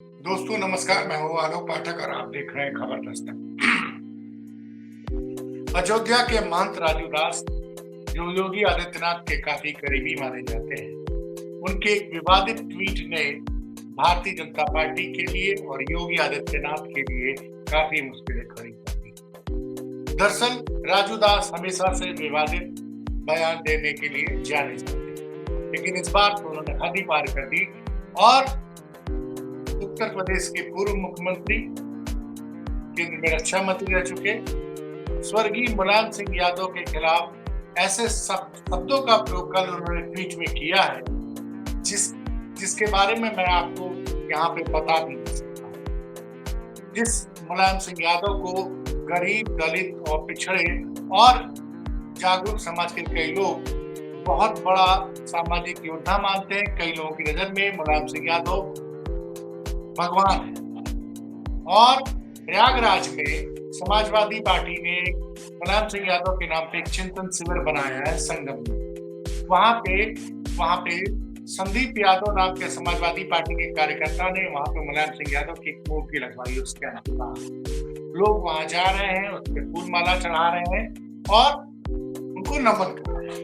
दोस्तों नमस्कार, मैं हूँ आलोक पाठक और आप देख रहे हैं खबर दस्तक। अयोध्या के महंत राजू दास, जो योगी आदित्यनाथ के काफी करीबी माने जाते हैं, उनके एक विवादित ट्वीट ने भारतीय जनता पार्टी के लिए और योगी आदित्यनाथ के लिए काफी मुश्किलें खड़ी कर दी। दरअसल राजू दास हमेशा से विवादित बयान देने के लिए जाने जाते हैं, लेकिन इस बार तो उन्होंने हद ही पार कर दी और उत्तर प्रदेश के पूर्व मुख्यमंत्री, केंद्र में रक्षा मंत्री रह चुके स्वर्गीय मुलायम सिंह यादव के खिलाफ ऐसे शब्दों का प्रयोग कल उन्होंने ट्वीट में किया है जिसके बारे में मैं आपको यहाँ पे बता भी नहीं सकता। जिस मुलायम सिंह यादव को गरीब, दलित और पिछड़े और जागरूक समाज के कई लोग बहुत बड़ा सामाजिक योद्धा मानते हैं। कई लोगों की नजर में मुलायम सिंह यादव भगवान है और प्रयागराज में समाजवादी पार्टी ने मुलायम सिंह यादव के नाम पे एक चिंतन शिविर बनाया है संगम में। वहां पे संदीप यादव नाम के समाजवादी पार्टी के कार्यकर्ता ने वहां पे मुलायम सिंह यादव की मूर्ति लगवाई। उसके अलावा लोग वहां जा रहे हैं, उस पर फूल माला चढ़ा रहे हैं और उनको नमन कर रहे हैं।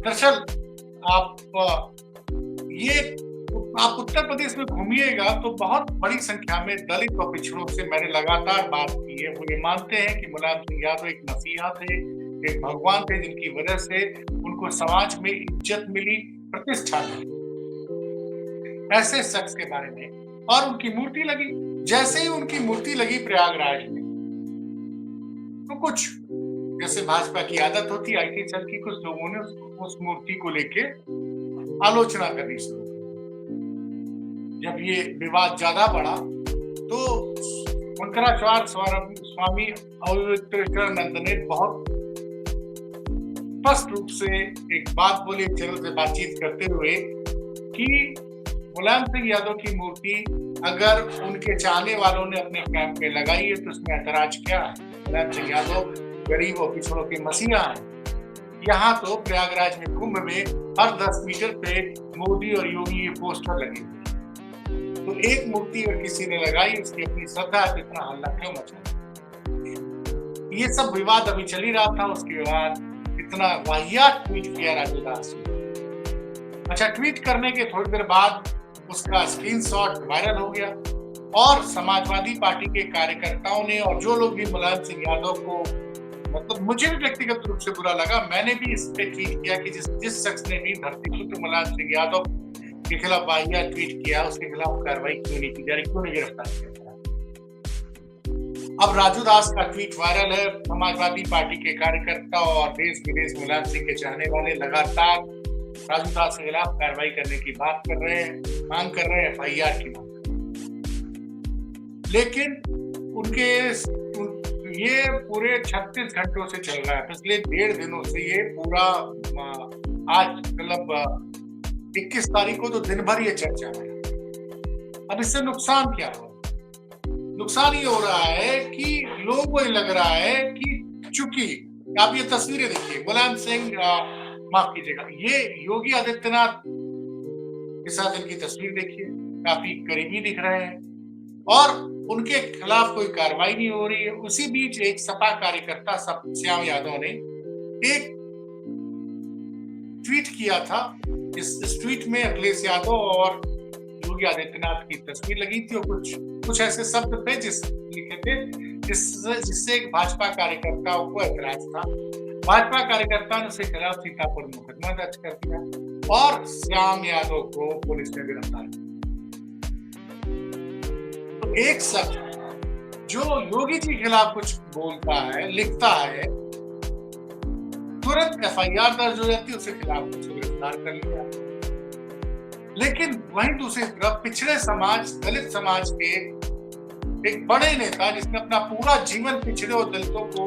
दरअसल आप उत्तर प्रदेश में घूमिएगा तो बहुत बड़ी संख्या में दलित व पिछड़ों से मैंने लगातार बात की है। वो ये मानते हैं कि मुलायम सिंह यादव एक मसीहा थे, एक भगवान थे, जिनकी वजह से उनको समाज में इज्जत मिली, प्रतिष्ठा मिली। ऐसे शख्स के बारे में और उनकी मूर्ति लगी। जैसे ही उनकी मूर्ति लगी प्रयागराज में, तो कुछ जैसे भाजपा की आदत होती आई थी चल की, कुछ लोगों ने उस मूर्ति को लेके आलोचना करनी शुरू। जब ये विवाद ज्यादा बढ़ा तो शंकराचार्य स्वामी अवधूतानंद ने बहुत स्पष्ट रूप से एक बात बोली, चैनल से बातचीत करते हुए, कि मुलायम सिंह यादव की मूर्ति अगर उनके चाहने वालों ने अपने कैंप में लगाई है तो उसमें ऐतराज क्या है। मुलायम सिंह यादव गरीब और पिछड़ों के मसीहा हैं। यहाँ तो प्रयागराज में कुंभ में हर 10 मीटर पे मोदी और योगी ये पोस्टर लगे। तो एक मूर्ति अगर किसी ने लगाई, उसकी अपनी श्रद्धा है, इतना हल्ला क्यों मचा? ये सब विवाद अभी चल ही रहा था। उसके बाद इतना वाहियात ट्वीट किया राजू दास ने। अच्छा, ट्वीट करने के थोड़ी देर बाद उसका स्क्रीनशॉट वायरल हो गया और समाजवादी पार्टी के कार्यकर्ताओं ने और जो लोग भी मुलायम सिंह यादव को, मतलब मुझे भी व्यक्तिगत रूप से बुरा लगा, मैंने भी इस पे ट्वीट किया कि जिस शख्स ने भी धरतीपुत्र मुलायम सिंह यादव के खिलाफ वाहियात ट्वीट किया, उसके खिलाफ कार्रवाई क्यों नहीं की जा रही, क्यों नहीं गिरफ्तार किया जा रहा। अब राजू दास का ट्वीट वायरल है। समाजवादी पार्टी के कार्यकर्ता और देश विदेश मुलायम सिंह के चाहने वाले लगातार राजू दास के खिलाफ कार्रवाई करने की बात कर रहे हैं, मांग कर रहे हैं, FIR की मांग कर रहे हैं। लेकिन ये पूरे 36 घंटों से चल रहा है। पिछले 1.5 दिनों से ये पूरा, आज मतलब 21 तारीख को तो दिन भर ये चर्चा है। अब इससे नुकसान क्या हो? नुकसान ये हो रहा है कि लोगों को लग रहा है कि चूंकि आप ये तस्वीरें देखिए, मुलायम सिंह, माफ कीजिएगा, ये योगी आदित्यनाथ के साथ इनकी तस्वीर देखिए, काफी करीबी दिख रहे हैं और उनके खिलाफ कोई कार्रवाई नहीं हो रही है। उसी बीच एक सपा कार्यकर्ता श्याम यादव ने एक ट्वीट किया था। इस ट्वीट में अखिलेश यादव और योगी आदित्यनाथ की तस्वीर लगी थी और कुछ ऐसे शब्द थे लिखे थे जिससे एक भाजपा कार्यकर्ता को ऐतराज था। भाजपा कार्यकर्ता ने उसके खिलाफ सीतापुर मुकदमा दर्ज कर दिया और श्याम यादव को पुलिस ने गिरफ्तार किया। तो एक शख्स जो योगी जी के खिलाफ कुछ बोलता है, लिखता है, तुरंत FIR दर्ज हो जाती है, उसके खिलाफ गिरफ्तार कर लिया। लेकिन वहीं दूसरी तरफ पिछड़े समाज, दलित समाज के एक बड़े नेता जिसने अपना पूरा जीवन पिछड़े और दलितों को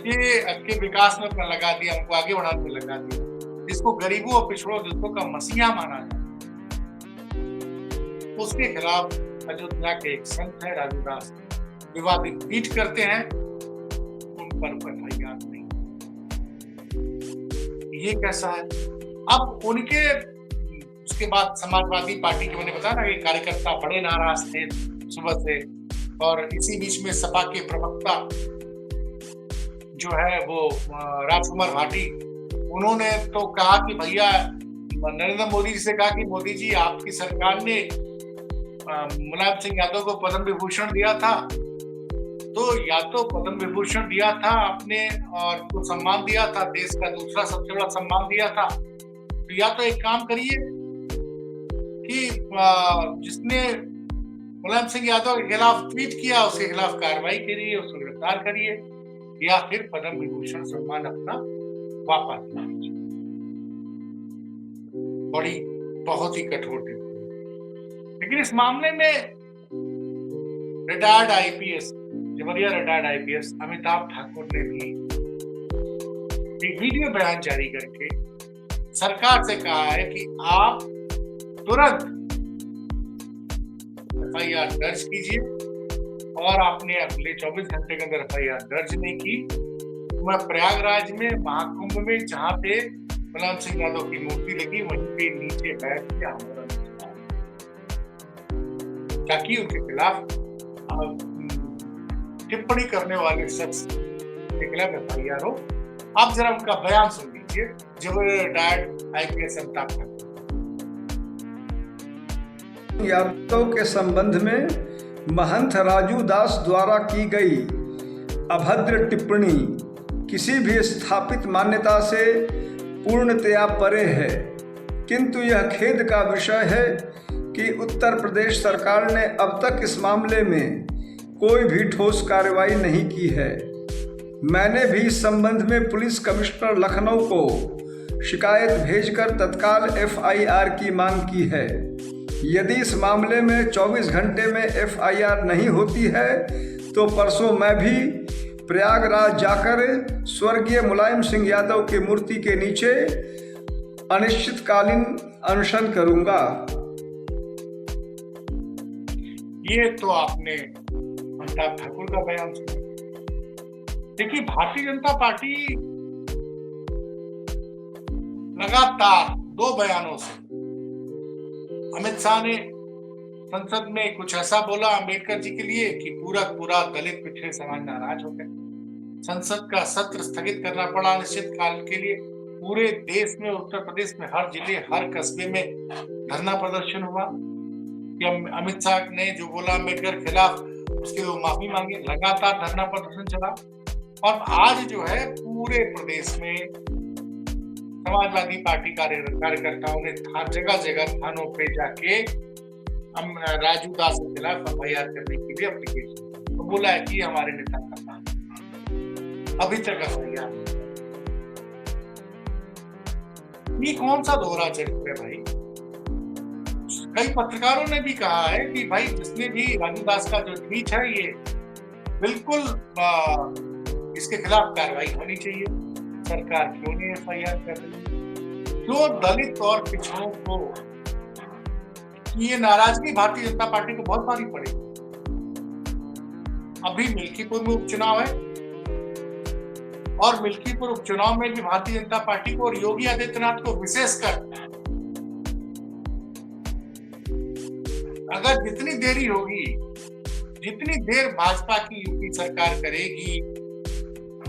के विकास में अपना लगा दिया, उनको आगे बढ़ाने में लगा दिया, जिसको गरीबों और पिछड़ों दलितों का मसीहा माना जाता, उसके खिलाफ अयोध्या के एक संत है राजू दास, विवादित ट्वीट करते हैं, उन पर FIR नहीं। ये कैसा है? अब उनके उसके बाद समाजवादी पार्टी के, मैंने बताया ना कि कार्यकर्ता बड़े नाराज थे सुबह से, और इसी बीच में सपा के प्रवक्ता जो है वो राजकुमार भाटी, उन्होंने तो कहा कि भैया, नरेंद्र मोदी जी से कहा कि मोदी जी, आपकी सरकार ने मुलायम सिंह यादव को पद्म विभूषण दिया था, तो या तो पद्म विभूषण दिया था आपने और तो सम्मान दिया था, देश का दूसरा सबसे बड़ा सम्मान दिया था, तो या तो एक काम करिए कि जिसने मुलायम सिंह यादव के खिलाफ ट्वीट किया उसके खिलाफ कार्रवाई करिए, उसको गिरफ्तार करिए, या फिर पद्म विभूषण सम्मान अपना वापस लीजिए। बड़ी बहुत ही कठोर टिप्पणी। लेकिन इस मामले में रिटायर्ड आईपीएस, जबरिया रिटायर्ड आईपीएस अमिताभ ठाकुर ने भी एक वीडियो बयान जारी करके सरकार से कहा है कि आप तुरंत एफआईआर दर्ज कीजिए, और आपने अगले 24 घंटे के अंदर एफआईआर दर्ज नहीं की, मैं प्रयागराज में महाकुंभ में जहां पे मुलायम सिंह यादव की मूर्ति लगी वहीं पे नीचे बैठ के आंदोलन ताकि उनके खिलाफ टिप्पणी करने वाले शख्स के खिलाफ एफआईआर हो। आप जरा उनका बयान सुन लीजिए, जब रिटायर्ड आईपीएस अमिताभ ठाकुर। यादव के संबंध में महंत राजू दास द्वारा की गई अभद्र टिप्पणी किसी भी स्थापित मान्यता से पूर्णतया परे है, किंतु यह खेद का विषय है कि उत्तर प्रदेश सरकार ने अब तक इस मामले में कोई भी ठोस कार्रवाई नहीं की है। मैंने भी इस संबंध में पुलिस कमिश्नर लखनऊ को शिकायत भेजकर तत्काल एफआईआर की मांग की है। यदि इस मामले में 24 घंटे में एफआईआर नहीं होती है तो परसों मैं भी प्रयागराज जाकर स्वर्गीय मुलायम सिंह यादव की मूर्ति के नीचे अनिश्चितकालीन अनशन करूंगा। ये तो आपने अमिताभ ठाकुर का बयान सुना। देखिए, भारतीय जनता पार्टी लगातार 2 बयानों से, अमित शाह ने संसद में कुछ ऐसा बोला अंबेडकर जी के लिए कि पूरा दलित पिछड़े समाज नाराज हो गए। संसद का सत्र स्थगित करना पड़ा अनिश्चित काल के लिए। पूरे देश में, उत्तर प्रदेश में हर जिले, हर कस्बे में धरना प्रदर्शन हुआ कि अमित शाह ने जो बोला अम्बेडकर के खिलाफ, उसके वो माफी मांगे। लगातार धरना प्रदर्शन चला, और आज जो है पूरे प्रदेश में समाजवादी पार्टी कार्यकर्ताओं ने जगह जगह थानों पे जाके राजू दास के खिलाफ एफआईआर करने के लिए एप्लीकेशन तो बोला है कि हमारे नेता का काम, अभी तक एफआईआर। ये कौन सा दोहरा चरित्र है भाई? कई पत्रकारों ने भी कहा है कि भाई, जिसने भी राजू दास का जो ट्वीट है, ये बिल्कुल इसके खिलाफ कार्रवाई होनी चाहिए। सरकार क्यों नहीं एफआईआर कर रही? क्यों दलित और पिछड़ों को ये नाराजगी भारतीय जनता पार्टी को बहुत भारी पड़ेगी। अभी मिल्कीपुर में उपचुनाव है, और मिल्कीपुर उपचुनाव में भी भारतीय जनता पार्टी को और योगी आदित्यनाथ को विशेषकर, अगर जितनी देरी होगी, जितनी देर भाजपा की यूपी सरकार करेगी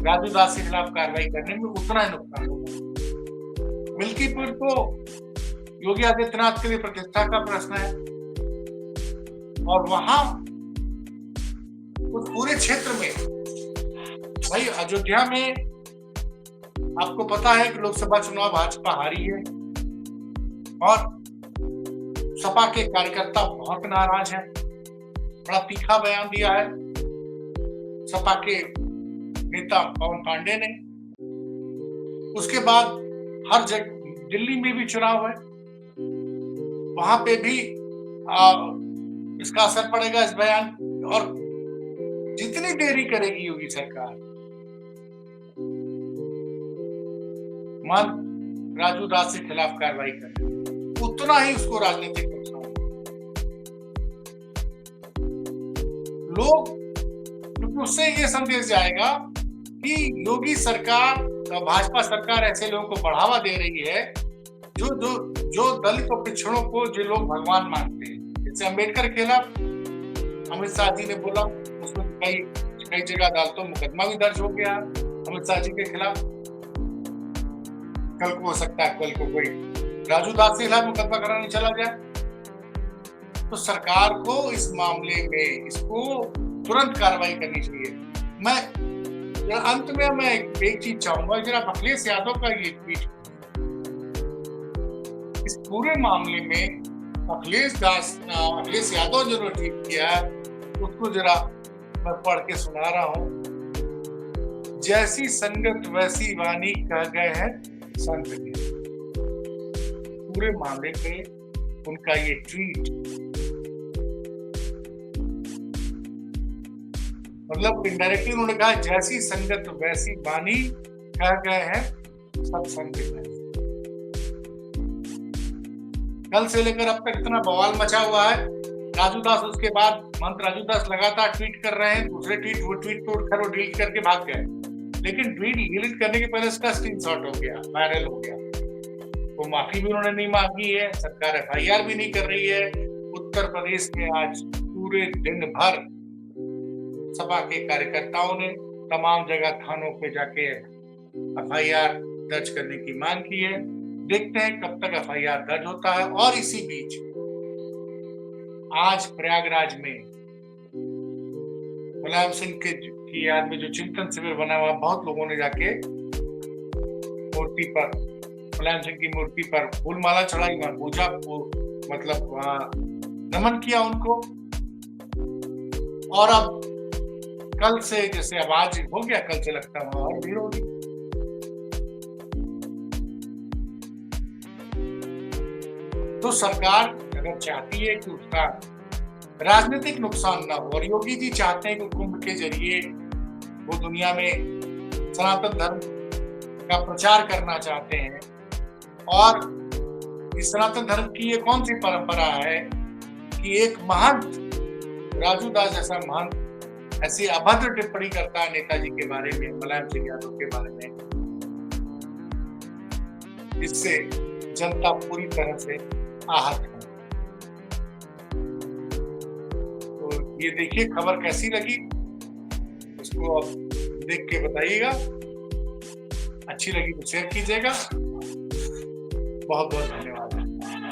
राजू दास के खिलाफ कार्रवाई करने में, उतना ही नुकसान होगा। मिल्कीपुर तो योगी आदित्यनाथ के लिए प्रतिष्ठा का प्रश्न है, और वहां उस पूरे क्षेत्र में, भाई अयोध्या में आपको पता है कि लोकसभा चुनाव भाजपा हारी है, और सपा के कार्यकर्ता बहुत नाराज हैं। बड़ा तीखा बयान दिया है सपा के नेता पवन पांडे ने। उसके बाद हर जगह, दिल्ली में भी चुनाव है, वहां पे भी इसका असर पड़ेगा इस बयान। और जितनी देरी करेगी योगी सरकार, राजू दास के खिलाफ कार्रवाई करे, उतना ही उसको राजनीतिक नुकसान। लोग, क्योंकि उससे ये संदेश जाएगा कि योगी सरकार, भाजपा सरकार ऐसे लोगों को बढ़ावा दे रही है जो जो दलित और पिछड़ों को जो लोग भगवान मानते हैं, जैसे अम्बेडकर के खिलाफ अमित शाह जी ने बोला, उसमें कई जगह अदालतों में मुकदमा भी दर्ज हो गया अमित शाह जी के खिलाफ। कल को हो सकता है कल को कोई राजू दास के खिलाफ मुकदमा कराने चला जाए। तो सरकार को इस मामले में इसको तुरंत कार्रवाई करनी चाहिए। मैं अंत में एक चीज चाहूंगा, जरा अखिलेश यादव का ये ट्वीट, इस पूरे मामले में अखिलेश यादव जो ट्वीट किया है उसको जरा मैं पढ़ के सुना रहा हूं। जैसी संगत वैसी वाणी कह गए हैं संत के। पूरे मामले पे उनका ये ट्वीट, मतलब इनडायरेक्टली उन्होंने कहा जैसी संगत वैसी वाणी कह गए हैं सब संत के। कल से लेकर अब तक इतना बवाल मचा हुआ है। राजू दास, उसके बाद मंत्र राजू दास लगातार ट्वीट कर रहे हैं, दूसरे ट्वीट तोड़कर वो डिलीट करके भाग गए, लेकिन ट्वीट डिलीट करने के पहले उसका स्क्रीनशॉट हो गया, वायरल हो गया। वो माफी भी उन्होंने नहीं मांगी है, सरकार एफआईआर भी नहीं कर रही है। उत्तर प्रदेश में आज पूरे दिन भर सपा के कार्यकर्ताओं ने तमाम जगह थानों पे जाके एफआईआर दर्ज करने की मांग की है। देखते हैं कब तक एफआईआर दर्ज होता है। और इसी बीच आज प्रयागराज में मुलायम सिंह की याद में जो चिंतन शिविर बना हुआ, बहुत लोगों ने जाके मूर्ति पर, मुलायम सिंह की मूर्ति पर फूलमाला चढ़ाई, वहां पूजा, मतलब वहां नमन किया उनको। और अब कल से, जैसे अब आज हो गया, कल से लगता है वहां और भीड़ होगी। तो सरकार अगर चाहती है कि उसका राजनीतिक नुकसान ना हो, और योगी जी चाहते हैं कि कुंभ के जरिए वो दुनिया में सनातन धर्म का प्रचार करना चाहते हैं, और इस सनातन धर्म की ये कौन सी परंपरा है कि एक महंत, राजू दास जैसा महंत ऐसी अभद्र टिप्पणी करता है नेताजी के बारे में, मुलायम सिंह यादव के बारे में, इससे जनता पूरी तरह से आहत है। तो ये देखिए खबर कैसी लगी, उसको आप देख के बताइएगा। अच्छी लगी तो शेयर कीजिएगा। बहुत बहुत धन्यवाद।